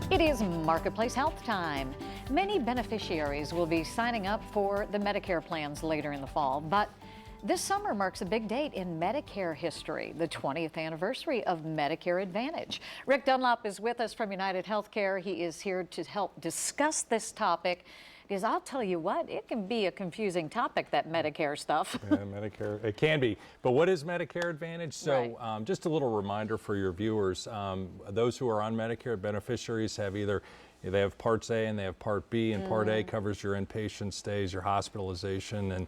It is Marketplace Health time. Many beneficiaries will be signing up for the Medicare plans later in the fall, but this summer marks a big date in Medicare history, the 20th anniversary of Medicare Advantage. Rick Dunlop is with us from United Healthcare. He is here to help discuss this topic because I'll tell you what, it can be a confusing topic, that Medicare stuff. Yeah, Medicare, it can be. But what is Medicare Advantage? So just a little reminder for your viewers, those who are on Medicare beneficiaries have they have Parts A and they have Part B, and Part A covers your inpatient stays, your hospitalization, and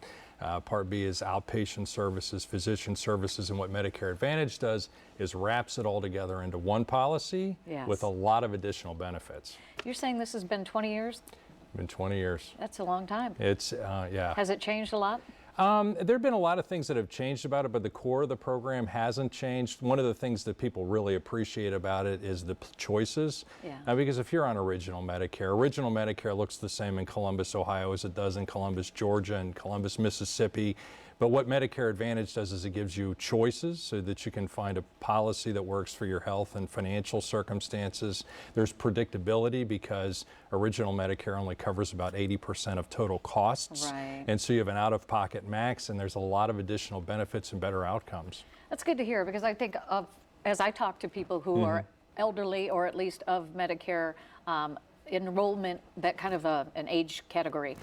Part B is outpatient services, physician services, and what Medicare Advantage does is wraps it all together into one policy with a lot of additional benefits. You're saying this has been 20 years? Been 20 years. That's a long time. It's, yeah. Has it changed a lot? There have been a lot of things that have changed about it, but the core of the program hasn't changed. One of the things that people really appreciate about it is the choices. Because if you're on Original Medicare looks the same in Columbus, Ohio as it does in Columbus, Georgia, and Columbus, Mississippi. But what Medicare Advantage does is it gives you choices so that you can find a policy that works for your health and financial circumstances. There's predictability because Original Medicare only covers about 80% of total costs. And so you have an out-of-pocket max, and there's a lot of additional benefits and better outcomes. That's good to hear, because I think as I talk to people who are elderly or at least of Medicare enrollment, that kind of an age category,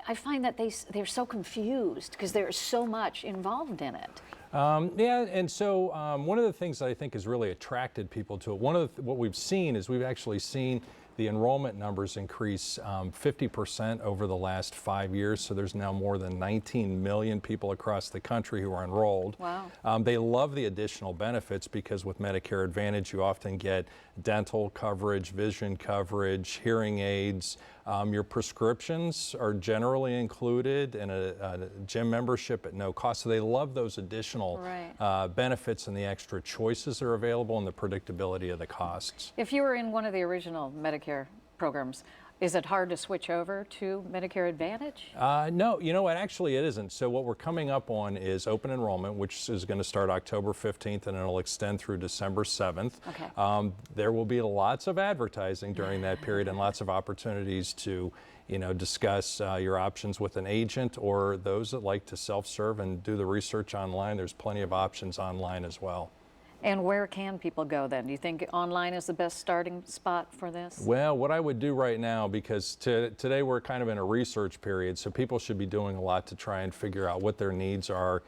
I find that they're so confused because there's so much involved in it. And so one of the things that I think has really attracted people to it, what we've seen is we've actually seen the enrollment numbers increase 50% over the last 5 years. So there's now more than 19 million people across the country who are enrolled. Wow. They love the additional benefits because with Medicare Advantage, you often get dental coverage, vision coverage, hearing aids. Your prescriptions are generally included in a gym membership at no cost. So they love those additional benefits and the extra choices that are available and the predictability of the costs. If you were in one of the original Medicare programs, is it hard to switch over to Medicare Advantage? No, you know what, actually it isn't. So what we're coming up on is open enrollment, which is going to start October 15th and it'll extend through December 7th. There will be lots of advertising during that period and lots of opportunities to discuss your options with an agent or those that like to self-serve and do the research online. There's plenty of options online as well. And where can people go then? Do you think online is the best starting spot for this? Well, what I would do right now, because today we're kind of in a research period, so people should be doing a lot to try and figure out what their needs are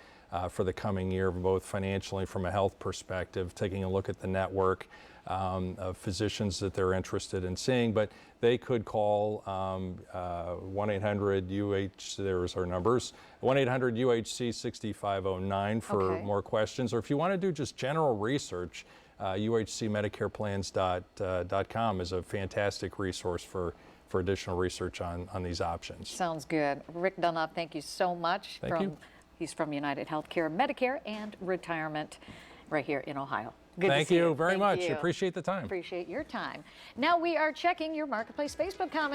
for the coming year, both financially from a health perspective, taking a look at the network of physicians that they're interested in seeing. But they could call 1-800-UH, there's our numbers, 1-800-UHC-6509 for more questions. Or if you want to do just general research, UHCMedicareplans.com is a fantastic resource for additional research on these options. Sounds good. Rick Dunlop, thank you so much. Thank you. He's from United Healthcare, Medicare and Retirement right here in Ohio. Good Thank to see you very much. you. Appreciate the time. Appreciate your time. Now we are checking your Marketplace Facebook comments.